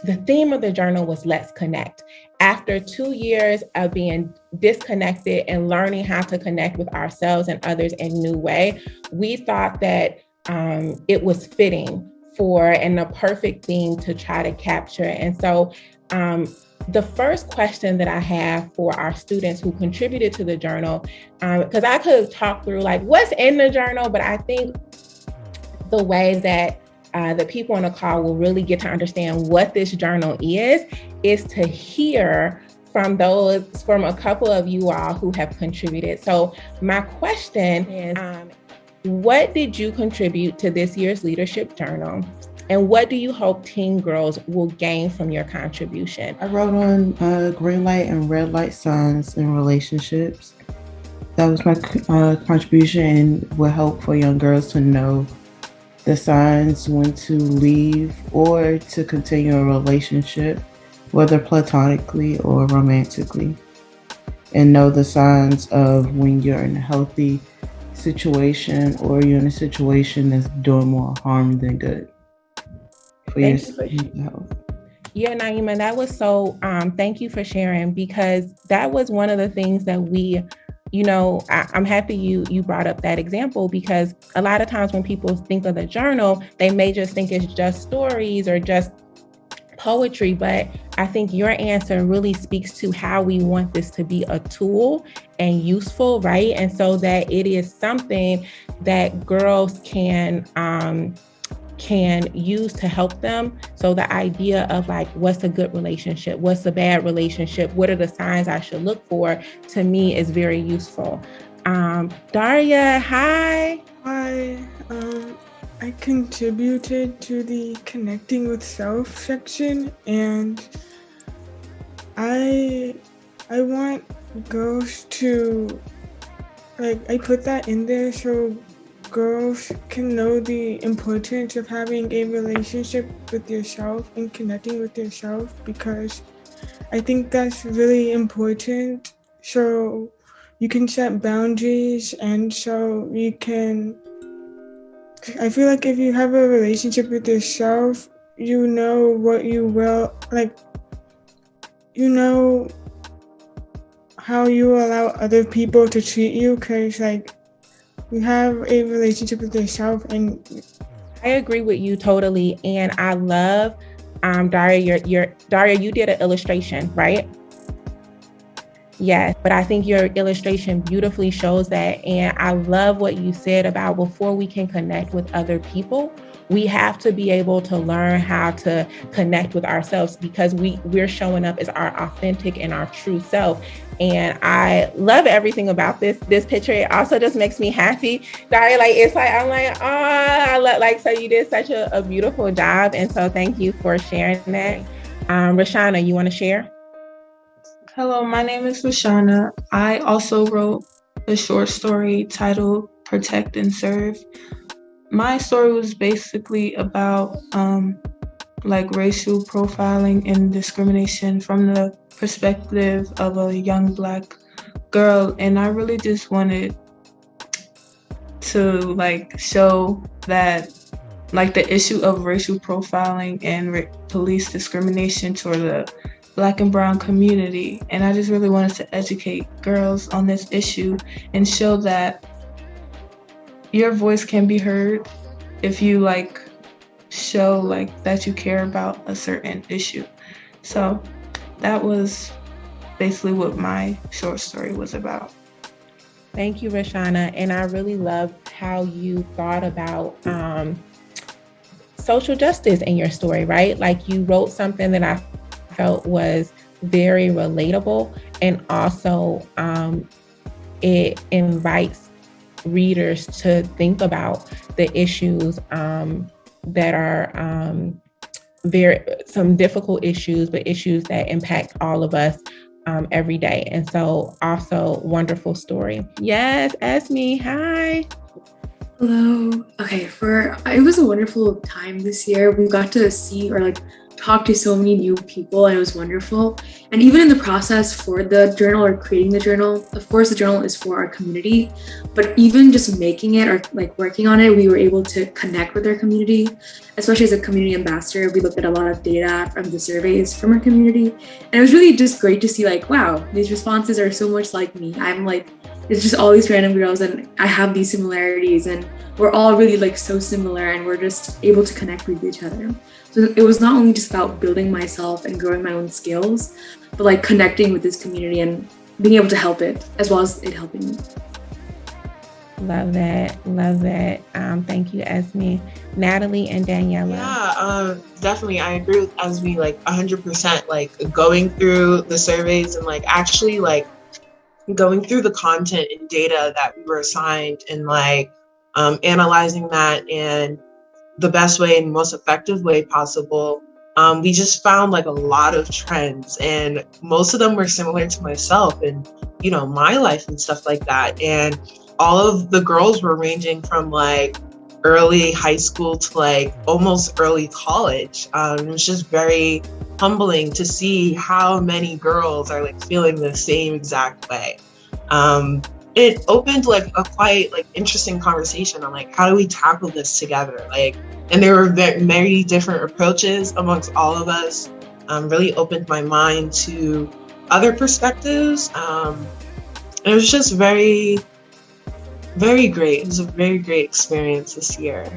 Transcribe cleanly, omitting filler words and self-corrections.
the theme of the journal was Let's Connect. After 2 years of being disconnected and learning how to connect with ourselves and others in a new way, we thought that it was fitting for and the perfect theme to try to capture. And so the first question that I have for our students who contributed to the journal, because I could talk through like what's in the journal, but I think the way that the people on the call will really get to understand what this journal is to hear from a couple of you all who have contributed. So my question is, what did you contribute to this year's leadership journal? And what do you hope teen girls will gain from your contribution? I wrote on green light and red light signs in relationships. That was my contribution and will help for young girls to know the signs when to leave or to continue a relationship, whether platonically or romantically, and know the signs of when you're in a healthy situation or you're in a situation that's doing more harm than good for your health. Yeah, Naima, that was so, thank you for sharing, because that was one of the things that we, I'm happy you brought up that example, because a lot of times when people think of the journal, they may just think it's just stories or just poetry, but I think your answer really speaks to how we want this to be a tool and useful, right? And so that it is something that girls can use to help them. So the idea of like, what's a good relationship? What's a bad relationship? What are the signs I should look for? To me is very useful. Daria, hi. Hi. I contributed to the Connecting with Self section, and I want girls to, I put that in there so girls can know the importance of having a relationship with yourself and connecting with yourself, because I think that's really important. So you can set boundaries, and so you can, I feel like if you have a relationship with yourself, you know what you will, you know how you allow other people to treat you, because you have a relationship with yourself. And I agree with you totally. And I love, Daria, Daria, you did an illustration, right? Yes, but I think your illustration beautifully shows that. And I love what you said about before we can connect with other people, we have to be able to learn how to connect with ourselves, because we're showing up as our authentic and our true self. And I love everything about this picture. It also just makes me happy. Daria, I'm like, oh, I love, so you did such a beautiful job. And so thank you for sharing that. Rashana, you want to share? Hello, my name is Rashana. I also wrote a short story titled Protect and Serve. My story was basically about racial profiling and discrimination from the perspective of a young Black girl, and I really just wanted to show that the issue of racial profiling and police discrimination toward the Black and brown community, and I just really wanted to educate girls on this issue and show that your voice can be heard if you show that you care about a certain issue. So that was basically what my short story was about. Thank you, Rashana. And I really love how you thought about social justice in your story, right? You wrote something that I felt was very relatable, and also it invites readers to think about the issues that are some difficult issues, but issues that impact all of us every day. And so also wonderful story. Yes, Esme, hi. Hello. Okay, it was a wonderful time this year. We got to see or talked to so many new people, and it was wonderful. And even in the process for the journal or creating the journal, of course the journal is for our community, but even just making it or like working on it, we were able to connect with our community. Especially as a community ambassador, we looked at a lot of data from the surveys from our community, and it was really just great to see like, wow, these responses are so much like me. I'm like, it's just all these random girls and I have these similarities, and we're all really like so similar, and we're just able to connect with each other. So it was not only just about building myself and growing my own skills, but like connecting with this community and being able to help it as well as it helping me. Love that. Love that. Thank you, Esme. Natalie and Daniela. Yeah, definitely. I agree with Esme like 100%. Like going through the surveys and like actually like going through the content and data that we were assigned and like analyzing that in the best way and most effective way possible. We just found like a lot of trends, and most of them were similar to myself and, you know, my life and stuff like that. And all of the girls were ranging from like early high school to like almost early college. It was just very humbling to see how many girls are like feeling the same exact way. It opened like a quite like interesting conversation on like, how do we tackle this together? Like, and there were many different approaches amongst all of us. Really opened my mind to other perspectives. It was just very, very great. It was a very great experience this year.